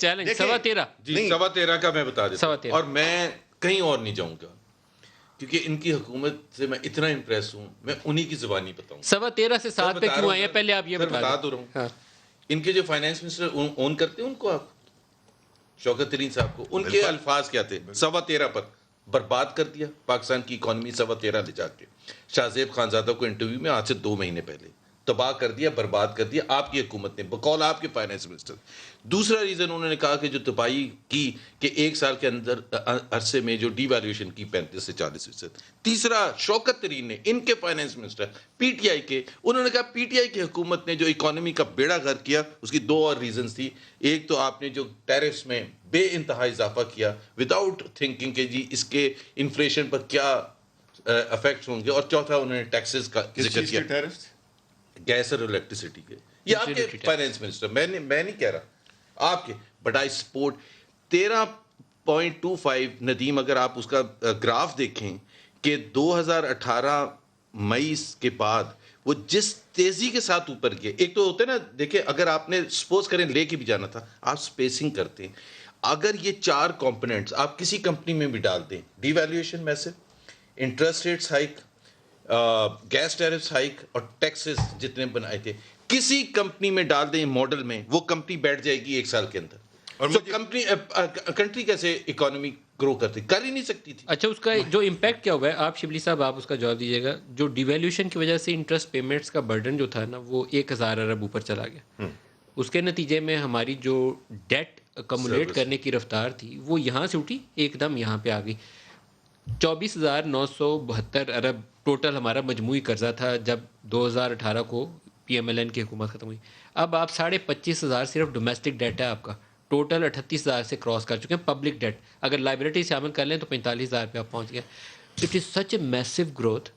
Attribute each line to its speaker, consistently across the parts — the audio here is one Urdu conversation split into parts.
Speaker 1: چیلنج 13.5
Speaker 2: جی 13.5 کا میں بتا دیتا ہوں، اور میں کہیں اور نہیں جاؤں گا کیونکہ ان کی حکومت سے میں اتنا امپریس ہوں، میں انہی کی زبانی بتاؤں
Speaker 1: 13.5 سے 7 پہ کیوں آئے ہیں پہلے آپ یہ
Speaker 2: بتا دو رہا ہوں. ان کے جو فائنانس منسٹر اون کرتے ہیں ان کو، آپ شوکت ترین صاحب کو، ان کے الفاظ کیا تھے؟ 13.5 پر برباد کر دیا پاکستان کی اکانومی. 13.5 لے جا کے شاہ زیب خانزادہ کو انٹرویو میں آج سے 2 مہینے پہلے تباہ کر دیا، برباد کر دیا آپ کی حکومت نے بقول آپ کے فائنانس منسٹر. دوسرا ریزن انہوں نے کہا کہ جو تباہی کی کہ 1 سال کے اندر عرصے میں جو ڈی ویلیویشن کی 35 سے 40%. تیسرا شوکت ترین نے، ان کے finance minister P T I کے، انہوں نے کہا پی ٹی آئی کی حکومت نے جو اکانومی کا بیڑا غرق کیا اس کی 2 اور ریزنز تھی. ایک تو آپ نے جو ٹیرفس میں بے انتہا اضافہ کیا وداؤٹ تھنکنگ کہ جی اس کے انفلیشن پر کیا افیکٹس ہوں گے، اور چوتھا انہوں نے ٹیکسز کا ذکر کیا، گیس اور الیکٹریسٹی کے. یہ آپ کے فائنانس منسٹر، میں نہیں کہہ رہا آپ کے، بٹ آئی سپورٹ 13.25. ندیم اگر آپ اس کا گراف دیکھیں کہ 2018 مئی کے بعد وہ جس تیزی کے ساتھ اوپر گئے، ایک تو ہوتے نا، دیکھیں اگر آپ نے سپوز کریں لے کے بھی جانا تھا، آپ سپیسنگ کرتے ہیں. اگر یہ 4 کمپوننٹس آپ کسی کمپنی میں بھی ڈال دیں، ڈی ویلیویشن میسو، interest rates hike, gas tariffs hike اور ٹیکسز جتنے بنائے تھے، کسی کمپنی میں ڈال دیں ماڈل میں، وہ کمپنی بیٹھ جائے گی 1 سال کے اندر. اور کمپنی کنٹری کیسے اکانومی گرو کرتی، کر ہی نہیں سکتی تھی.
Speaker 1: اچھا اس کا جو امپیکٹ کیا ہوا ہے، آپ شبلی صاحب آپ اس کا جواب دیجیے گا. جو ڈیویلیوشن کی وجہ سے انٹرسٹ پیمنٹس کا برڈن جو تھا نا وہ 1000 ارب اوپر چلا گیا. اس کے نتیجے میں ہماری جو ڈیٹ اکمولیٹ کرنے کی رفتار تھی وہ یہاں سے اٹھی ایک دم یہاں پہ آ گئی. 24,972 ارب ٹوٹل ہمارا مجموعی قرضہ تھا جب 2018 کو پی ایم ایل این کی حکومت ختم ہوئی. اب آپ 25,500 صرف ڈومیسٹک ڈیٹ ہے آپ کا، ٹوٹل 38,000 سے کراس کر چکے ہیں پبلک ڈیٹ. اگر لائبلٹی شامل کر لیں تو 45,000 پہ آپ پہنچ گئے. It is such a massive growth.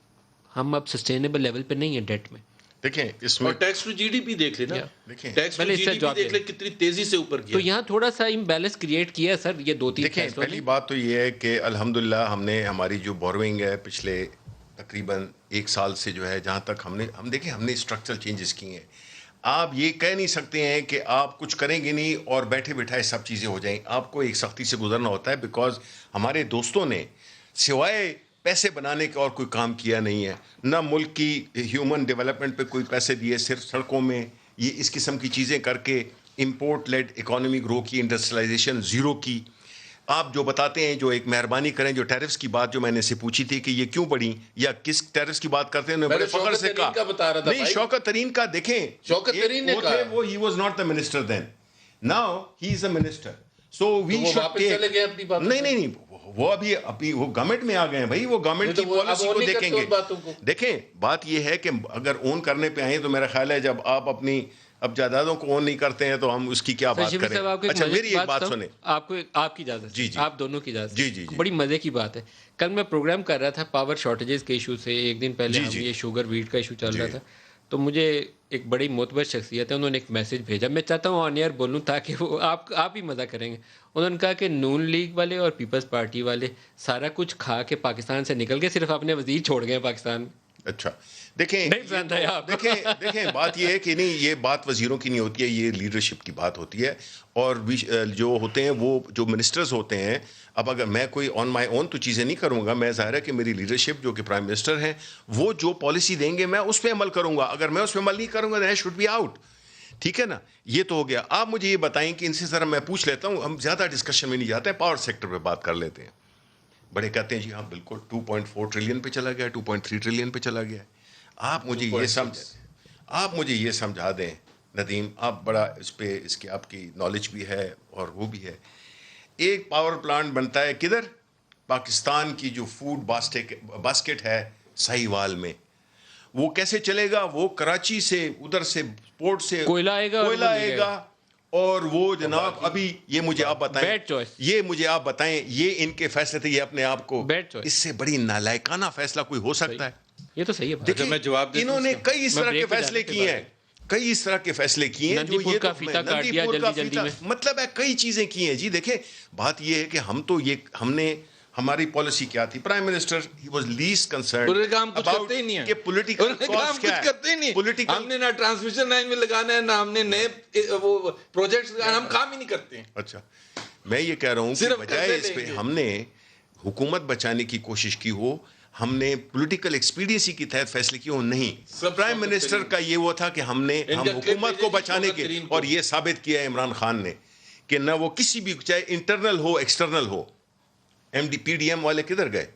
Speaker 1: ہم اب سسٹینیبل لیول پہ نہیں ہیں ڈیٹ میں.
Speaker 2: دیکھیں اس میں tax to G D P دیکھ لیں نا، tax to G D P دیکھ لیں کتنی تیزی سے اوپر گیا.
Speaker 1: تو یہاں تھوڑا سا امبیلنس کریٹ کیا سر یہ 2-3.
Speaker 3: دیکھیں پہلی بات تو یہ ہے کہ الحمدللہ ہم نے ہماری جو بوروئنگ ہے پچھلے تقریباً 1 سال سے جو ہے جہاں تک ہم نے اسٹرکچرل چینجز کی ہیں. آپ یہ کہہ نہیں سکتے ہیں کہ آپ کچھ کریں گے نہیں اور بیٹھے بیٹھائے سب چیزیں ہو جائیں. آپ کو ایک سختی سے گزرنا ہوتا ہے، بیکاز ہمارے دوستوں نے سوائے پیسے بنانے کا اور کوئی کام کیا نہیں ہے. نہ ملک کی ہیومن ڈیولپمنٹ پہ کوئی پیسے دیے، صرف سڑکوں میں یہ اس قسم کی چیزیں کر کے امپورٹ لیڈ اکانومی گرو کی، انڈسٹریلائزیشن زیرو کی. آپ جو بتاتے ہیں، جو ایک مہربانی کریں، جو ٹیرفس کی بات جو میں نے سے پوچھی تھی کہ یہ کیوں بڑھی یا کس ٹیرفس کی بات کرتے ہیں، بڑے فخر سے کہا نہیں شوکت ترین کا. دیکھیں
Speaker 2: شوکت ترین نے کہا
Speaker 3: وہ he was not the minister then, now he is a minister. So we should take نہیں وہ ابھی وہ گورنمنٹ میں آ گئے ہیں بھائی، وہ گورنمنٹ کی پالیسی کو دیکھیں گے. دیکھیں بات یہ ہے کہ اگر اون کرنے پہ آئیں تو میرا خیال ہے جب آپ اپنی اب جائیدادوں کو اون نہیں کرتے ہیں تو ہم اس کی کیا بات کریں. اچھا میری ایک بات سنیں،
Speaker 1: آپ کی اجازت،
Speaker 3: جی
Speaker 1: آپ دونوں کی اجازت.
Speaker 3: جی
Speaker 1: بڑی مزے کی بات ہے. کل میں پروگرام کر رہا تھا پاور شارٹیجز کے ایشو سے، ایک دن پہلے یہ شوگر ویٹ کا ایشو چل رہا تھا. تو مجھے ایک بڑی معتبر شخصیت ہے، انہوں نے ایک میسج بھیجا، میں چاہتا ہوں آن ایئر بولوں تاکہ وہ آپ ہی مزہ کریں گے. انہوں نے کہا کہ نون لیگ والے اور پیپلز پارٹی والے سارا کچھ کھا کے پاکستان سے نکل گئے، صرف اپنے وزیر چھوڑ گئے پاکستان میں.
Speaker 3: اچھا دیکھیں بات یہ ہے کہ نہیں، یہ بات وزیروں کی نہیں ہوتی ہے، یہ لیڈرشپ کی بات ہوتی ہے. اور جو ہوتے ہیں وہ جو منسٹرز ہوتے ہیں، اب اگر میں کوئی آن مائی اون تو چیزیں نہیں کروں گا، میں ظاہر ہے کہ میری لیڈرشپ جو کہ پرائم منسٹر ہیں وہ جو پالیسی دیں گے میں اس پہ عمل کروں گا. اگر میں اس پہ عمل نہیں کروں گا then I should be out. ٹھیک ہے نا، یہ تو ہو گیا. آپ مجھے یہ بتائیں کہ ان سے ذرا میں پوچھ لیتا ہوں، ہم زیادہ ڈسکشن میں نہیں جاتے ہیں، پاور سیکٹر پہ بات کر لیتے ہیں. بڑے کہتے ہیں جی ہاں بالکل 2.4 ٹریلین پہ چلا گیا، 2.3 ٹریلین پہ چلا گیا. آپ مجھے یہ سمجھا دیں ندیم، آپ بڑا اس کی آپ کی نالج بھی ہے اور وہ بھی ہے. ایک پاور پلانٹ بنتا ہے کدھر؟ پاکستان کی جو فوڈ باسکٹ ہے سہیوال میں. وہ کیسے چلے گا؟ وہ کراچی سے ادھر سے پورٹ سے
Speaker 1: کوئلہ آئے گا
Speaker 3: اور وہ جناب ابھی یہ مجھے آپ بتائیں یہ ان کے فیصلے تھے، یہ اپنے آپ کو اس سے بڑی نالائکانہ فیصلہ کوئی ہو سکتا ہے؟
Speaker 1: یہ تو صحیح ہے.
Speaker 2: میں جواب دیتا ہوں،
Speaker 3: انہوں نے کئی اس طرح کے فیصلے کیے ہیں،
Speaker 1: نندی پور کا فیتا کاٹ دیا جلدی میں،
Speaker 3: مطلب ہے کئی چیزیں کی ہیں. جی دیکھیں بات یہ ہے کہ ہماری پالیسی کیا تھی. Prime minister he was list concerned
Speaker 2: انہوں نے کہا ہم کچھ کرتے ہی نہیں ہیں,
Speaker 3: کہ پولیٹیکل کاسٹ کیا ہے,
Speaker 2: کرتے ہی نہیں,
Speaker 3: پولیٹیکل
Speaker 2: ہم نے نہ ٹرانسمیشن لائن میں لگانا ہے, نہ ہم نے نئے وہ پروجیکٹس لگانا, ہم کام ہی نہیں کرتے ہیں.
Speaker 3: اچھا, میں یہ کہہ رہا ہوں کہ بجائے اس پہ ہم نے حکومت بچانے کی کوشش کی ہو, ہم نے پولیٹیکل ایکسپیڈینسی کی تحت فیصلے کیے ہو, نہیں. پرائم منسٹر کا یہ وہ تھا کہ ہم حکومت کو بچانے کے, اور یہ ثابت کیا ہے عمران خان نے کہ نہ وہ کسی بھی, چاہے انٹرنل ہو ایکسٹرنل ہو. M D P D M والے کدھر گئے؟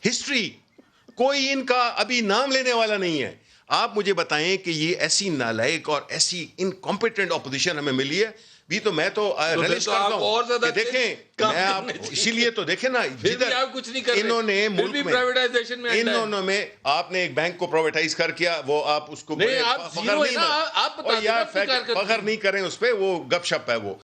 Speaker 3: ہسٹری کوئی ان کا ابھی نام لینے والا نہیں ہے. آپ مجھے بتائیں کہ یہ ایسی نالائق اور ایسی انکمپیٹنٹ اپوزیشن ہمیں ملی ہے بھی, تو میں تو ریلیش کرتا ہوں کہ دیکھیں, میں آپ اسی لیے تو دیکھیں نا, انہوں نے ملک میں, انہوں نے آپ نے ایک بینک کو پرائیویٹائز کر کیا, وہ آپ اس کو فخر نہیں کریں اس پہ, وہ گپ شپ ہے وہ.